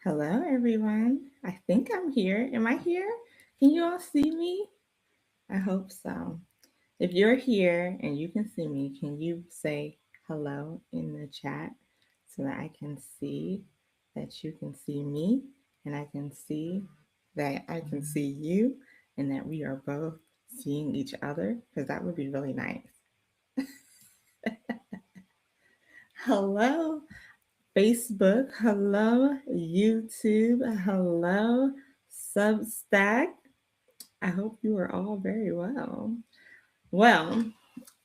Hello, everyone. I think I'm here. Am I here? Can you all see me? I hope so. If you're here and you can see me, can you say hello in the chat so that I can see that you can see me and I can see that I can see you and that we are both seeing each other? Because that would be really nice. Hello, Facebook. Hello, YouTube. Hello, Substack. I hope you are all very well. Well,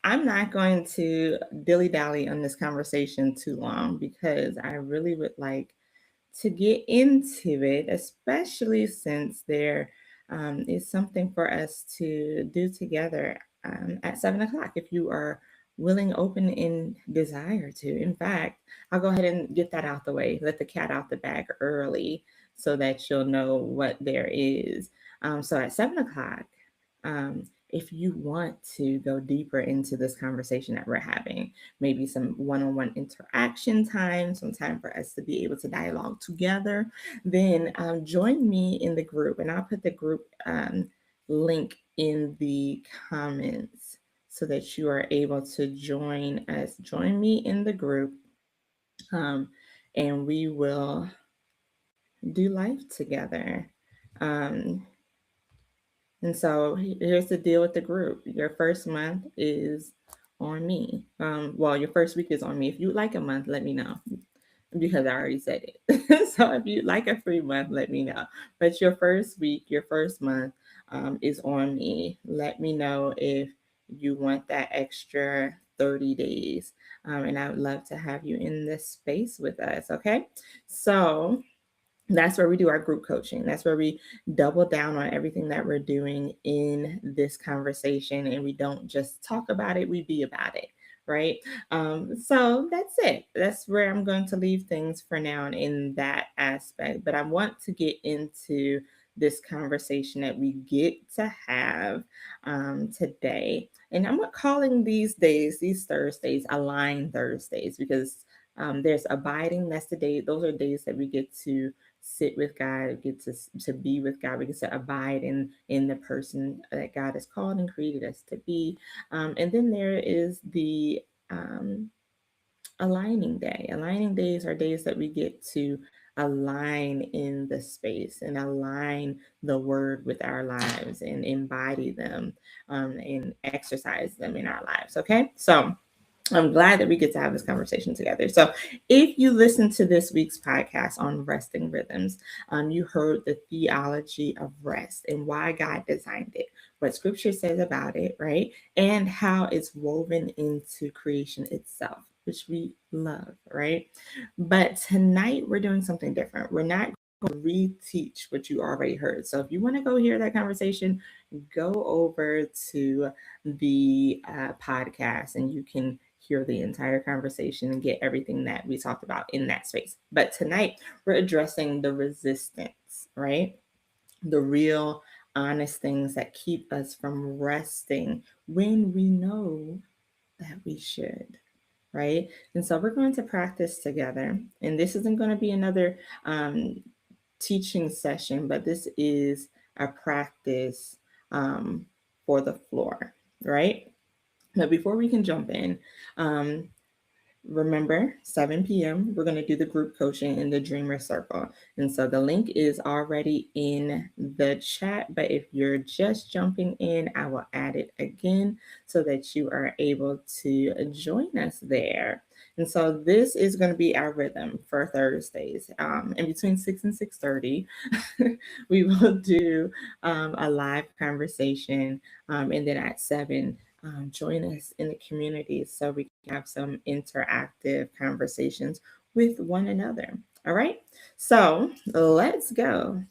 I'm not going to dilly dally on this conversation too long because I really would like to get into it, especially since there is something for us to do together at 7 o'clock if you are willing, open, and desire to. In fact, I'll go ahead and get that out the way, let the cat out the bag early so that you'll know what there is. So at 7 o'clock, if you want to go deeper into this conversation that we're having, maybe some one on one interaction time, some time for us to be able to dialogue together, then join me in the group. And I'll put the group link in the comments so that you are able to join us. Join me in the group, um, and we will do life together. Um, And so here's the deal with the group. Your first month is on me. Well, your first week is on me. If you'd like a month, let me know because I already said it. So if you'd like a free month, let me know. But your first week, your first month is on me. Let me know if you want that extra 30 days. And I would love to have you in this space with us. Okay. So that's where we do our group coaching. That's where we double down on everything that we're doing in this conversation and we don't just talk about it, we be about it. Right. So that's it. That's where I'm going to leave things for now in that aspect. But I want to get into this conversation that we get to have today. And I'm calling these days, these Thursdays, Align Thursdays, because there's abiding. That's the day, those are days that we get to sit with God, get to be with God. We get to abide in the person that God has called and created us to be. And then there is the aligning day. Aligning days are days that we get to align in the space and align the word with our lives and embody them and exercise them in our lives. Okay, so I'm glad that we get to have this conversation together. So, if you listen to this week's podcast on resting rhythms, you heard the theology of rest and why God designed it, what scripture says about it, right? And how it's woven into creation itself, which we love, right? But tonight we're doing something different. We're not going to reteach what you already heard. So, if you want to go hear that conversation, go over to the podcast and you can hear the entire conversation and get everything that we talked about in that space. But tonight, we're addressing the resistance, right? The real, honest things that keep us from resting when we know that we should. Right. And so we're going to practice together. And this isn't going to be another teaching session, but this is a practice um, for the floor. Right. But before we can jump in, um, remember 7 p.m. we're going to do the group coaching in the Dreamer Circle. And so the link is already in the chat, but if you're just jumping in, I will add it again so that you are able to join us there. And so this is going to be our rhythm for Thursdays. In between 6 and 6:30, we will do a live conversation, and then at 7, join us in the community so we can have some interactive conversations with one another. All right, so let's go.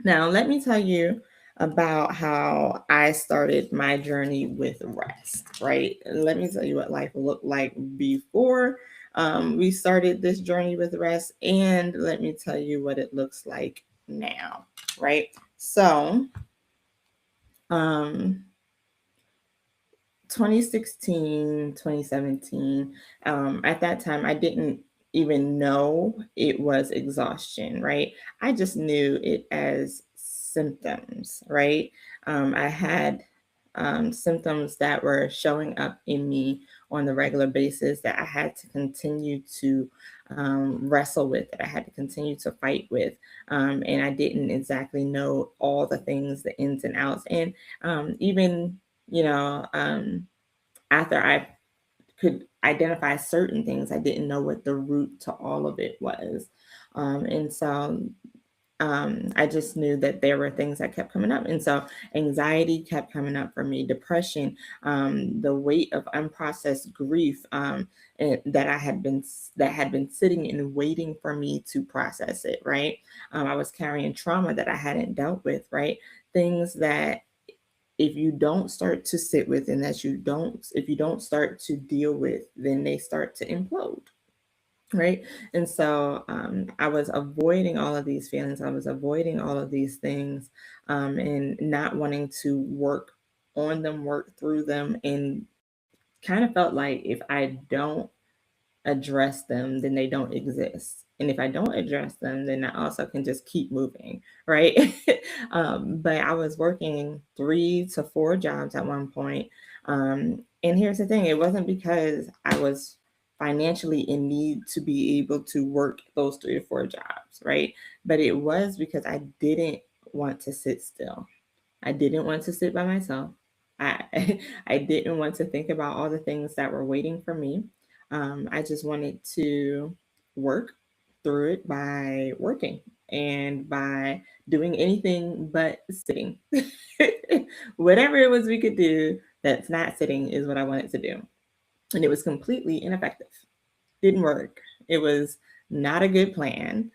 Now, let me tell you about how I started my journey with rest, right? Let me tell you what life looked like before we started this journey with rest, and let me tell you what it looks like now, right? So, um, 2016, 2017, at that time, I didn't even know it was exhaustion, right? I just knew it as symptoms, right? I had symptoms that were showing up in me on the regular basis that I had to continue to wrestle with, that I had to continue to fight with. And I didn't exactly know all the things, the ins and outs. And even, you know, after I could identify certain things, I didn't know what the root to all of it was. And so I just knew that there were things that kept coming up. And so anxiety kept coming up for me, depression, the weight of unprocessed grief that had been sitting and waiting for me to process it, right? I was carrying trauma that I hadn't dealt with, right? Things that if you don't start to sit with and that you don't if you don't start to deal with, then they start to implode, right? And so I was avoiding all of these feelings, I was avoiding all of these things, and not wanting to work on them, work through them, and kind of felt like if I don't address them, then they don't exist. And if I don't address them, then I also can just keep moving, right? But I was working 3 to 4 jobs at one point. And here's the thing, it wasn't because I was financially in need to be able to work those 3 to 4 jobs, right? But it was because I didn't want to sit still. I didn't want to sit by myself. I I didn't want to think about all the things that were waiting for me. I just wanted to work through it by working and by doing anything but sitting. Whatever it was we could do that's not sitting is what I wanted to do. And it was completely ineffective. Didn't work. It was not a good plan.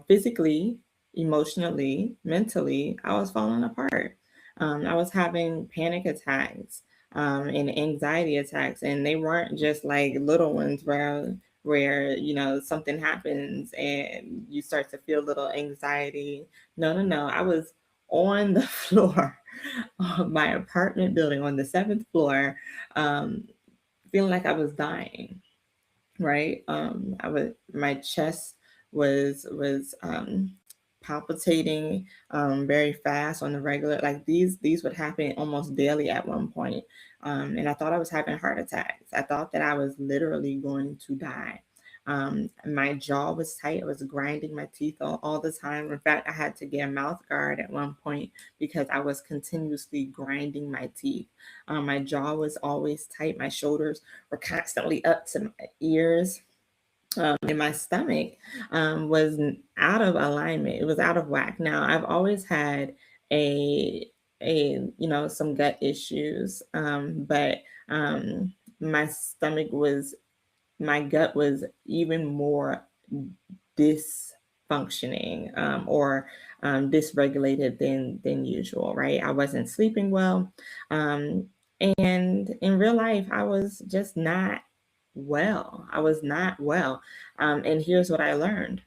Physically, emotionally, mentally, I was falling apart. I was having panic attacks and anxiety attacks, and they weren't just like little ones where something happens and you start to feel little anxiety. No, no, no. I was on the floor of my apartment building on the 7th floor, um, feeling like I was dying, right? My chest was palpitating very fast on the regular. Like these would happen almost daily at one point. And I thought I was having heart attacks. I thought that I was literally going to die. My jaw was tight. I was grinding my teeth all the time. In fact, I had to get a mouth guard at one point because I was continuously grinding my teeth. My jaw was always tight. My shoulders were constantly up to my ears. And my stomach was out of alignment. It was out of whack. Now, I've always had a some gut issues, but my stomach was my gut was even more dysfunctioning, or dysregulated than usual, right? I wasn't sleeping well. Um, and in real life, I was just not well. I was not well. And here's what I learned: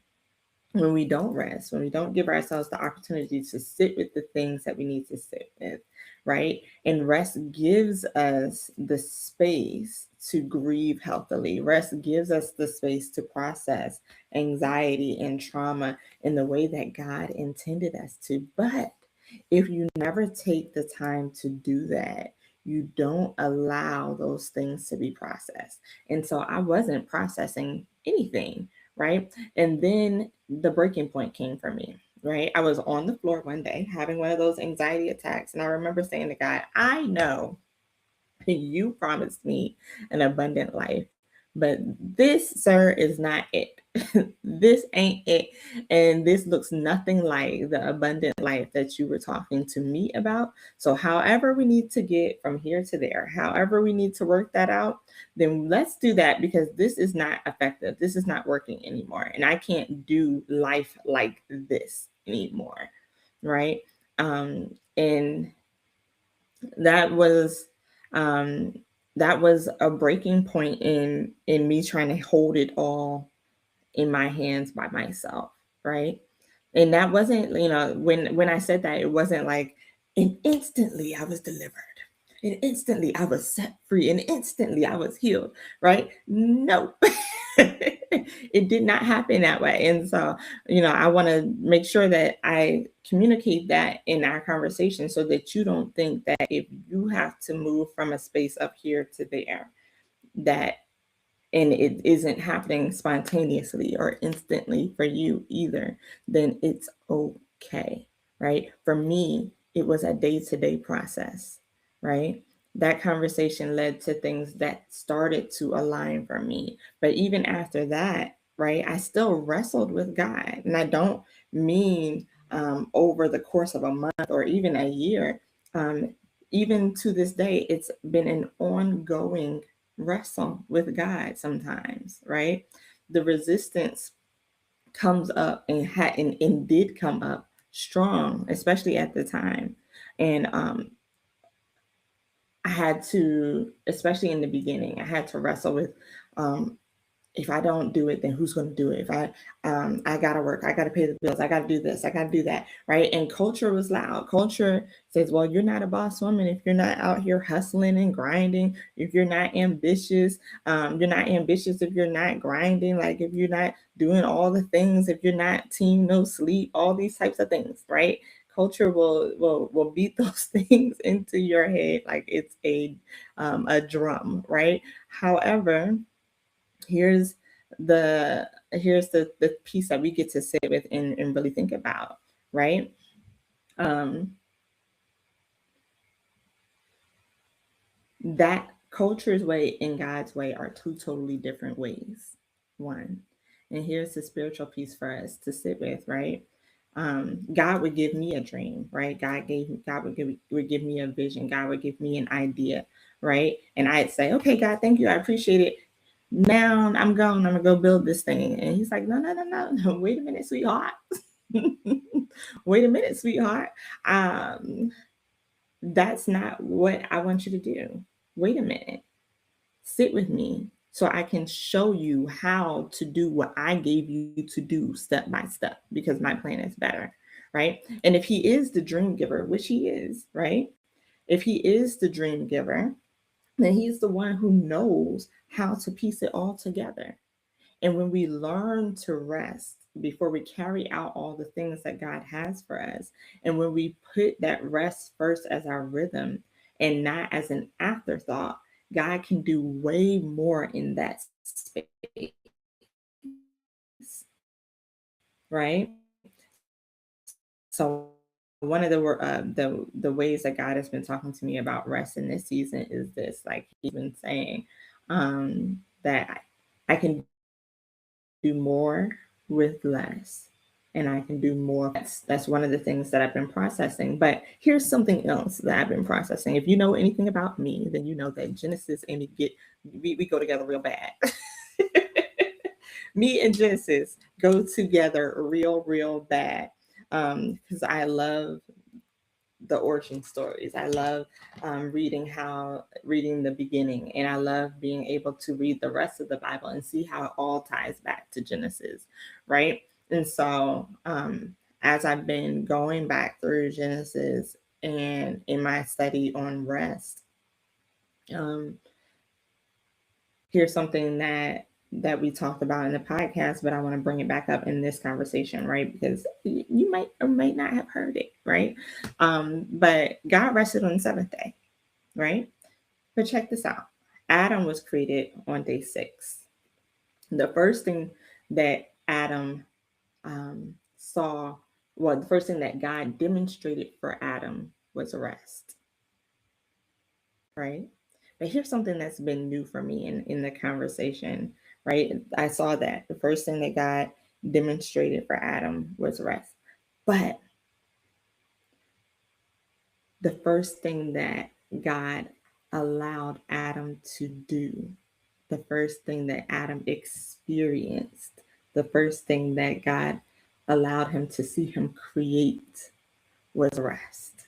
when we don't rest, when we don't give ourselves the opportunity to sit with the things that we need to sit with, right? And rest gives us the space to grieve healthily. Rest gives us the space to process anxiety and trauma in the way that God intended us to. But if you never take the time to do that, you don't allow those things to be processed. And so I wasn't processing anything, right? And then the breaking point came for me, right? I was on the floor one day having one of those anxiety attacks. And I remember saying to God, I know you promised me an abundant life, but this, sir, is not it. This ain't it. And this looks nothing like the abundant life that you were talking to me about. So, however, we need to get from here to there, however, we need to work that out, then let's do that because this is not effective. This is not working anymore. And I can't do life like this anymore. Right. And that was um that was a breaking point in me trying to hold it all in my hands by myself, right? And that wasn't, when I said that, it wasn't like, and instantly I was delivered, and instantly I was set free, and instantly I was healed, right? No. It did not happen that way. And so, I want to make sure that I communicate that in our conversation so that you don't think that if you have to move from a space up here to there, that and it isn't happening spontaneously or instantly for you either, then it's okay, right? For me, it was a day to day process, right? That conversation led to things that started to align for me. But even after that, right, I still wrestled with God. And I don't mean over the course of a month or even a year. Even to this day, it's been an ongoing wrestle with God sometimes, right? The resistance comes up and did come up strong, especially at the time. And I had to, especially in the beginning, I had to wrestle with um, if I don't do it, then who's going to do it? If I gotta work, I gotta pay the bills, I gotta do this, I gotta do that, right? And culture was loud. Culture says, well, you're not a boss woman if you're not out here hustling and grinding. If you're not ambitious, you're not ambitious if you're not grinding. Like if you're not doing all the things, if you're not team no sleep, all these types of things, right? Culture will beat those things into your head like it's a drum, right? However, here's the piece that we get to sit with and really think about, right? um that culture's way and God's way are two totally different ways. One, and here's the spiritual piece for us to sit with, right? God would give me a dream, right? God would give me a vision. God would give me an idea, right? And I'd say, okay, God, thank you, I appreciate it. Now I'm gone. I'm gonna go build this thing. And he's like, no, no, no, no, no. Wait a minute, sweetheart. Wait a minute, sweetheart. Um, that's not what I want you to do. Wait a minute. Sit with me so I can show you how to do what I gave you to do step by step because my plan is better, right? And if he is the dream giver, which he is, right? If he is the dream giver, then he's the one who knows how to piece it all together. And when we learn to rest before we carry out all the things that God has for us, and when we put that rest first as our rhythm and not as an afterthought, God can do way more in that space, right? So one of the ways that God has been talking to me about rest in this season is this, like he's been saying that I can do more with less, and I can do more. That's one of the things that I've been processing. But here's something else that I've been processing. If you know anything about me, then you know that Genesis and we go together real bad. Me and Genesis go together real bad. Because I love the origin stories. I love reading the beginning, and I love being able to read the rest of the Bible and see how it all ties back to Genesis, right? And so, as I've been going back through Genesis and in my study on rest, um, here's something that we talked about in the podcast, but I want to bring it back up in this conversation, right? Because you might or might not have heard it, right? But God rested on the seventh day, right? But check this out. Adam was created on day 6. The first thing that Adam saw, well, the first thing that God demonstrated for Adam was rest, right? But here's something that's been new for me in the conversation, right? I saw that the first thing that God demonstrated for Adam was rest. But the first thing that God allowed Adam to do, the first thing that Adam experienced, the first thing that God allowed him to see him create was rest,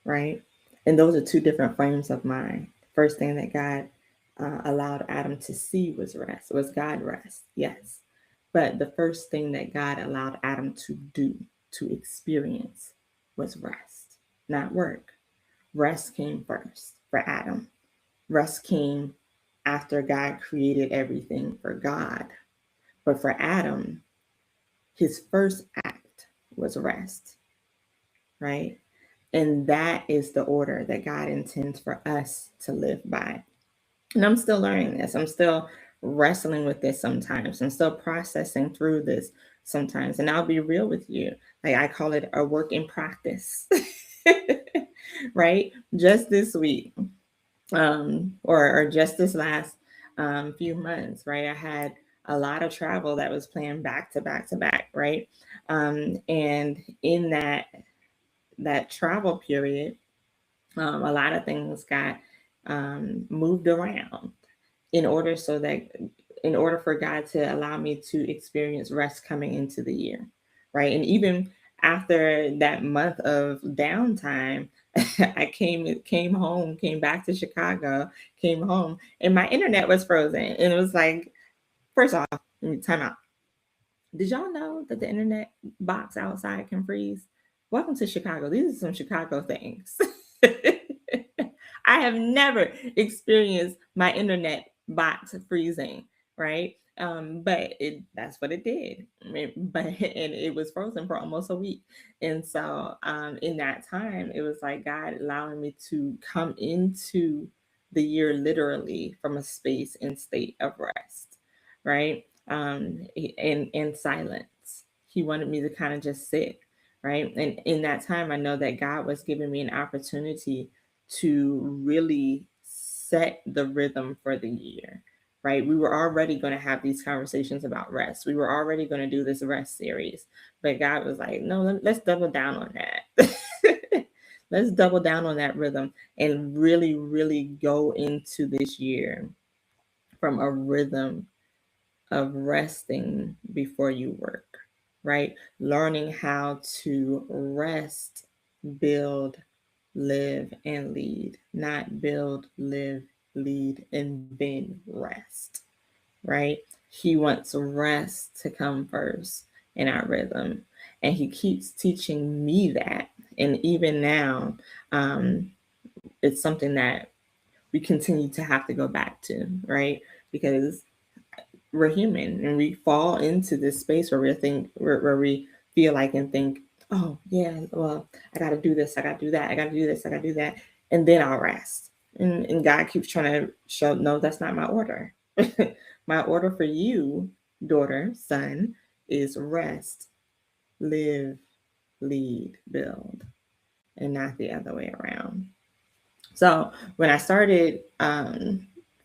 right? And those are two different frames of mind. First thing that God allowed Adam to see was rest, was God rest, yes. But the first thing that God allowed Adam to do, to experience, was rest, not work. Rest came first for Adam. Rest came after God created everything for God. But for Adam, his first act was rest, right? And that is the order that God intends for us to live by. And I'm still learning this. I'm still wrestling with this sometimes. I'm still processing through this sometimes. And I'll be real with you. Like, I call it a work in practice. Right? Just this week, or just this last few months, right? I had a lot of travel that was planned back to back to back, right? And in that travel period, a lot of things got moved around in order so that in order for God to allow me to experience rest coming into the year, right? And even after that month of downtime, I came home, came back to Chicago, came home, and my internet was frozen. And it was like, first off, let me time out. Did y'all know that the internet box outside can freeze? Welcome to Chicago. These are some Chicago things. I have never experienced my internet box freezing, right? But that's what it did. But and it was frozen for almost a week. And so in that time, it was like God allowing me to come into the year literally from a space and state of rest, right? In silence. He wanted me to kind of just sit, right? And in that time, I know that God was giving me an opportunity to really set the rhythm for the year, right? We were already going to have these conversations about rest. We were already going to do this rest series, but God was like, no, let's double down on that. Let's double down on that rhythm and really, really go into this year from a rhythm of resting before you work, right? Learning how to rest, build, live, and lead, not build, live, lead, and then rest, right? He wants rest to come first in our rhythm. And he keeps teaching me that. And even now, um, it's something that we continue to have to go back to, right? Because we're human and we fall into this space where where we feel like and think, oh yeah, well, I gotta do this, I gotta do that, I gotta do this, I gotta do that, and then I'll rest. And God keeps trying to show, no, that's not my order. My order for you, daughter, son, is rest, live, lead, build, and not the other way around. So when I started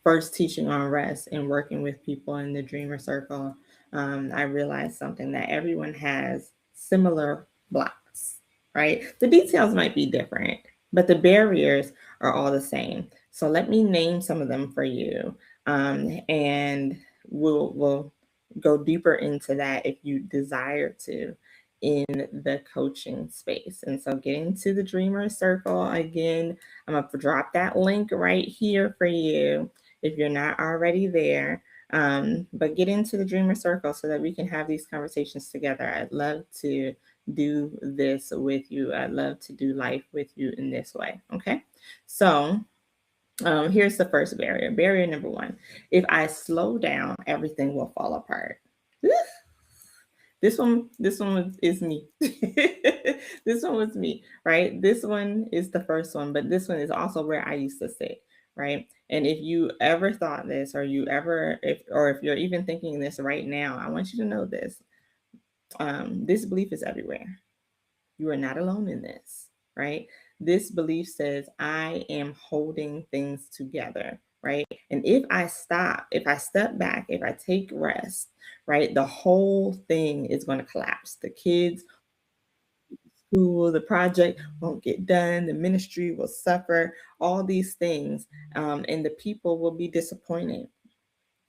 first teaching on rest and working with people in the Dreamer Circle, I realized something, that everyone has similar blocks, right? The details might be different, but the barriers are all the same. So let me name some of them for you, and we'll go deeper into that if you desire to in the coaching space. And so getting to the Dreamer Circle, again, I'm going to drop that link right here for you if you're not already there. But get into the Dreamer Circle so that we can have these conversations together. I'd love to do this with you. I'd love to do life with you in this way. Okay. So here's the first barrier. Barrier number one: if I slow down, everything will fall apart. This one is me. This one was me, right? This one is the first one, but this one is also where I used to sit, right? And if you ever thought this, or you ever, if you're even thinking this right now, I want you to know this. This belief is everywhere. You are not alone in this, right? This belief says, I am holding things together, right? And if I stop, if I step back, if I take rest, right, the whole thing is going to collapse. The kids, school, the project won't get done, the ministry will suffer, all these things, and the people will be disappointed,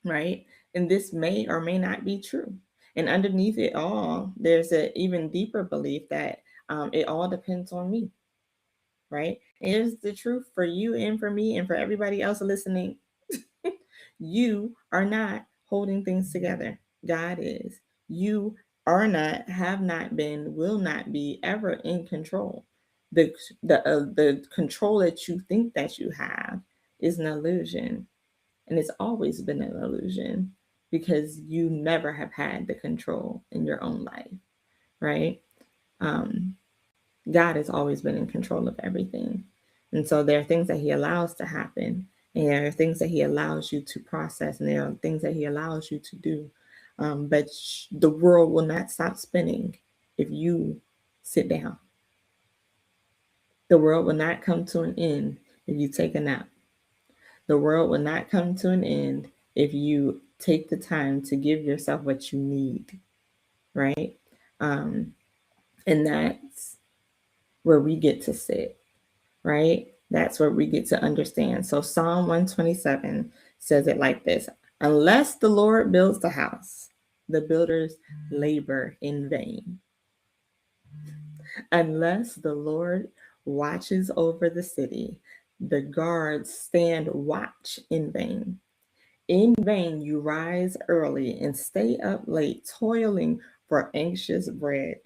right? And this may or may not be true. And underneath it all, there's an even deeper belief that it all depends on me, right? And here's the truth for you and for me and for everybody else listening. You are not holding things together. God is. You are not, have not been, will not be ever in control. The control that you think that you have is an illusion, and it's always been an illusion. because you never have had the control in your own life, right? Um, God has always been in control of everything. And so there are things that He allows to happen, and there are things that He allows you to process, and there are things that He allows you to do. But the world will not stop spinning if you sit down. The world will not come to an end if you take a nap. The world will not come to an end if you take the time to give yourself what you need, right? Um, and that's where we get to sit, right? That's where we get to understand. So Psalm 127 says it like this: unless the Lord builds the house, the builders labor in vain. Unless the Lord watches over the city, the guards stand watch in vain. In vain you rise early and stay up late, toiling for anxious bread,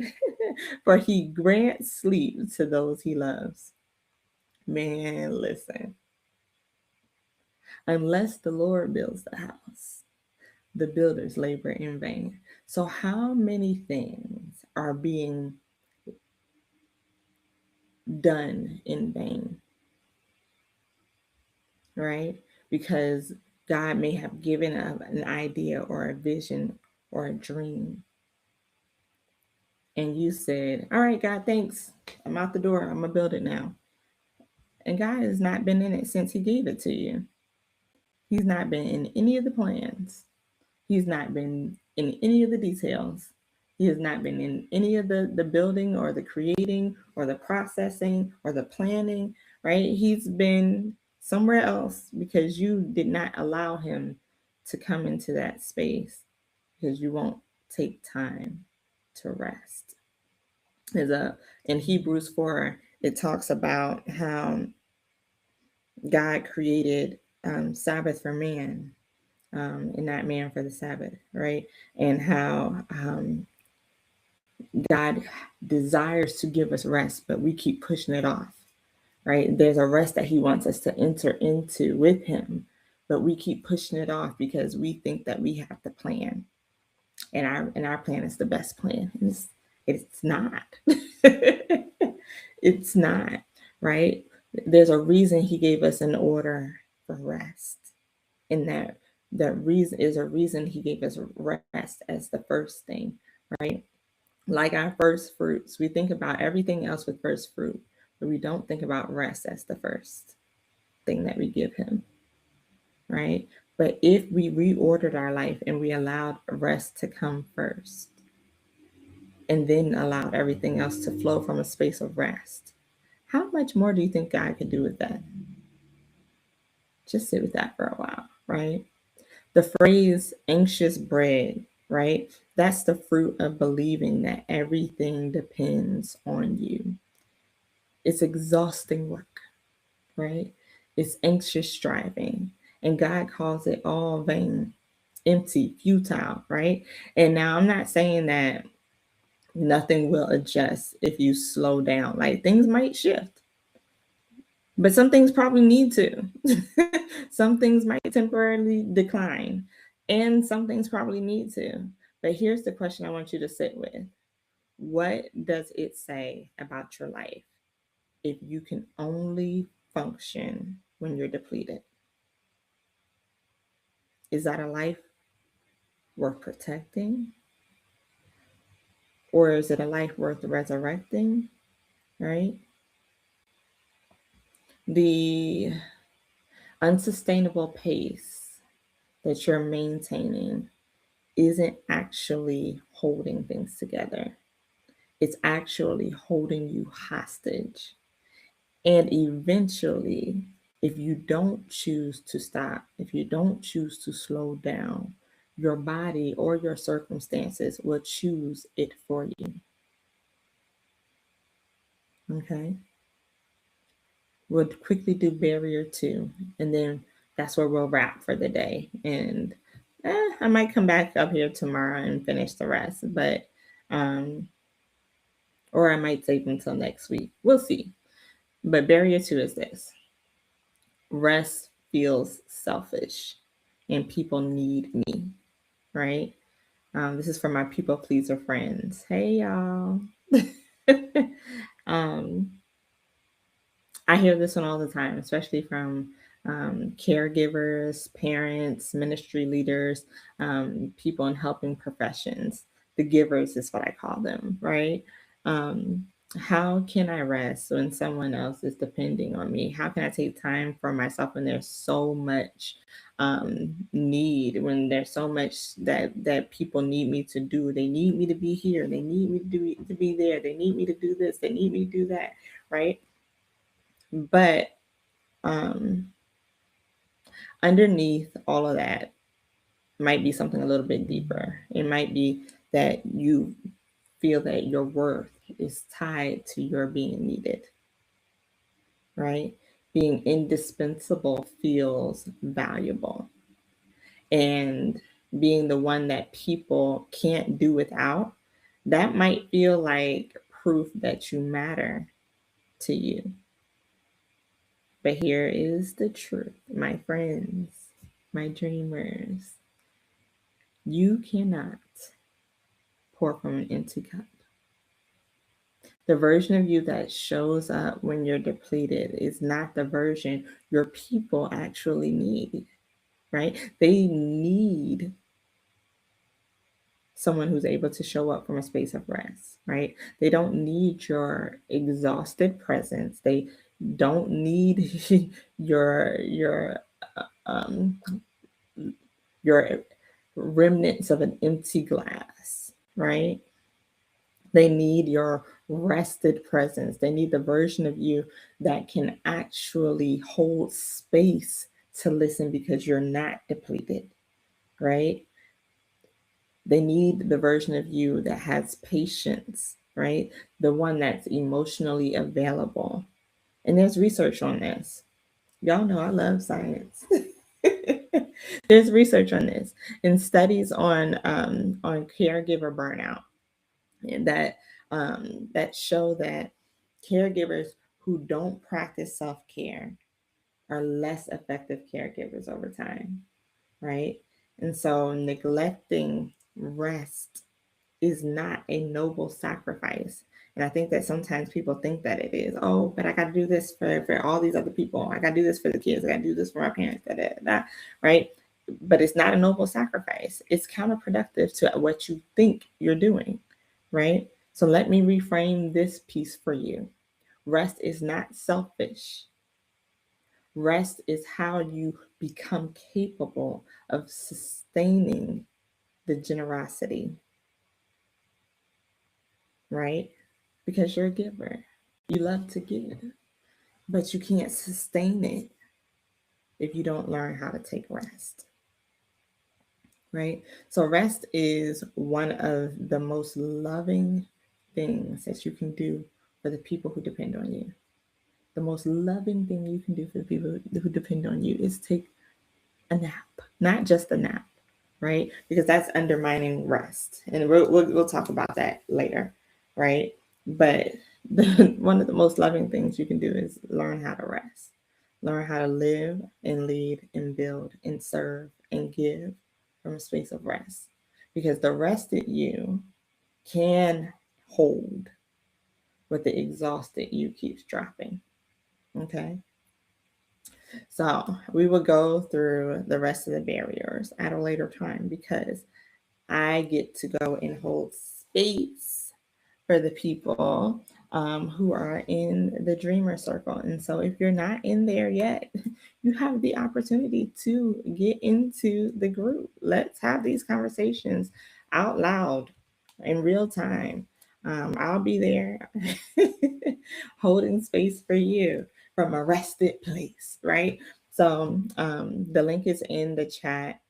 for he grants sleep to those he loves. Man, listen. Unless the Lord builds the house, the builders labor in vain. So, how many things are being done in vain, right? Because God may have given an idea or a vision or a dream, and you said, all right, God, thanks. I'm out the door. I'm going to build it now. And God has not been in it since He gave it to you. He's not been in any of the plans. He's not been in any of the details. He has not been in any of the building or the creating or the processing or the planning, right? He's been somewhere else because you did not allow Him to come into that space because you won't take time to rest. There's in Hebrews 4, it talks about how God created Sabbath for man, and not man for the Sabbath, right? And how God desires to give us rest, but we keep pushing it off, right? There's a rest that He wants us to enter into with Him, but we keep pushing it off because we think that we have the plan, and our plan is the best plan. It's not. It's not, right? There's a reason He gave us an order for rest, and that reason is a reason He gave us rest as the first thing, right? Like our first fruits, we think about everything else with first fruit, but we don't think about rest as the first thing that we give Him, right? But if we reordered our life and we allowed rest to come first, and then allowed everything else to flow from a space of rest, how much more do you think God could do with that? Just sit with that for a while, right? The phrase anxious bread, right? That's the fruit of believing that everything depends on you. It's exhausting work, right? It's anxious striving. And God calls it all vain, empty, futile, right? And now I'm not saying that nothing will adjust if you slow down. Like things might shift, but some things probably need to. Some things might temporarily decline, and some things probably need to. But here's the question I want you to sit with: what does it say about your life if you can only function when you're depleted? Is that a life worth protecting? Or is it a life worth resurrecting? Right? The unsustainable pace that you're maintaining isn't actually holding things together. It's actually holding you hostage. And eventually, if you don't choose to stop, if you don't choose to slow down, your body or your circumstances will choose it for you. Okay? We'll quickly do barrier 2, and then that's where we'll wrap for the day. And I might come back up here tomorrow and finish the rest, but or I might save until next week. We'll see. But barrier 2 is this: rest feels selfish, and people need me. right? This is for my people pleaser friends. Hey, y'all. um, I hear this one all the time, especially from caregivers, parents, ministry leaders, people in helping professions. The givers is what I call them, right? Um, how can I rest when someone else is depending on me? How can I take time for myself when there's so much need, when there's so much that people need me to do? They need me to be here. They need me to be there. They need me to do this. They need me to do that, right? But um, underneath all of that might be something a little bit deeper. It might be that you feel that your worth is tied to your being needed, right? Being indispensable feels valuable. And being the one that people can't do without, that might feel like proof that you matter to you. But here is the truth, my friends, my dreamers. You cannot pour from an empty cup. The version of you that shows up when you're depleted is not the version your people actually need, right? They need someone who's able to show up from a space of rest, right? They don't need your exhausted presence. They don't need your um your remnants of an empty glass, right? They need your rested presence. They need the version of you that can actually hold space to listen because you're not depleted, right? They need the version of you that has patience, right? The one that's emotionally available. And there's research on this. Y'all know I love science. There's research on this and studies on caregiver burnout, and that show that caregivers who don't practice self-care are less effective caregivers over time, right? And so neglecting rest is not a noble sacrifice. And I think that sometimes people think that it is. Oh, but I got to do this for all these other people. I got to do this for the kids. I got to do this for my parents. Da, da, da, right? But it's not a noble sacrifice. It's counterproductive to what you think you're doing, right? So let me reframe this piece for you. Rest is not selfish. Rest is how you become capable of sustaining the generosity, right? Because you're a giver. You love to give, but you can't sustain it if you don't learn how to take rest, right? So, rest is one of the most loving things that you can do for the people who depend on you. The most loving thing you can do for the people who depend on you is take a nap, not just a nap, right? Because that's undermining rest. And we'll talk about that later, right? But one of the most loving things you can do is learn how to rest, learn how to live and lead and build and serve and give from a space of rest. Because the rested you can hold what the exhausted you keeps dropping. Okay. So we will go through the rest of the barriers at a later time because I get to go and hold space for the people who are in the dreamer circle. And so if you're not in there yet, you have the opportunity to get into the group. Let's have these conversations out loud in real time. I'll be there holding space for you from a rested place, right? So the link is in the chat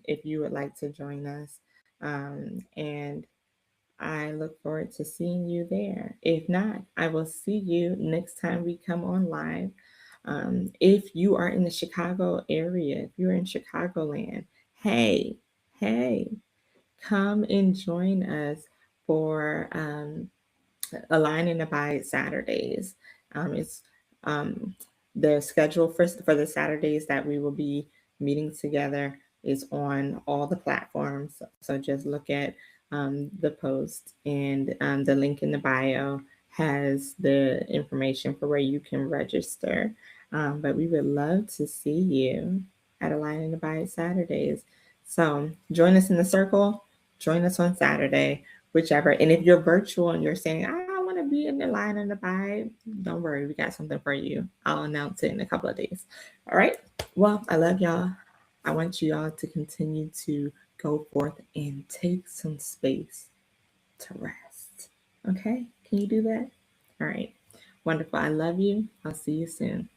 if you would like to join us. And I look forward to seeing you there. If not, I will see you next time we come on live. If you are in the Chicago area, if you're in Chicagoland, hey, come and join us for Align and Abide Saturdays. It's the schedule for the Saturdays that we will be meeting together is on all the platforms. So just look at the post, and the link in the bio has the information for where you can register. But we would love to see you at Align in the Bible Saturdays. So join us in the circle. Join us on Saturday, whichever. And if you're virtual and you're saying, I want to be in the Line in the Bible, don't worry, we got something for you. I'll announce it in a couple of days. All right. Well, I love y'all. I want you all to continue to go forth and take some space to rest. Okay? Can you do that? All right. Wonderful. I love you. I'll see you soon.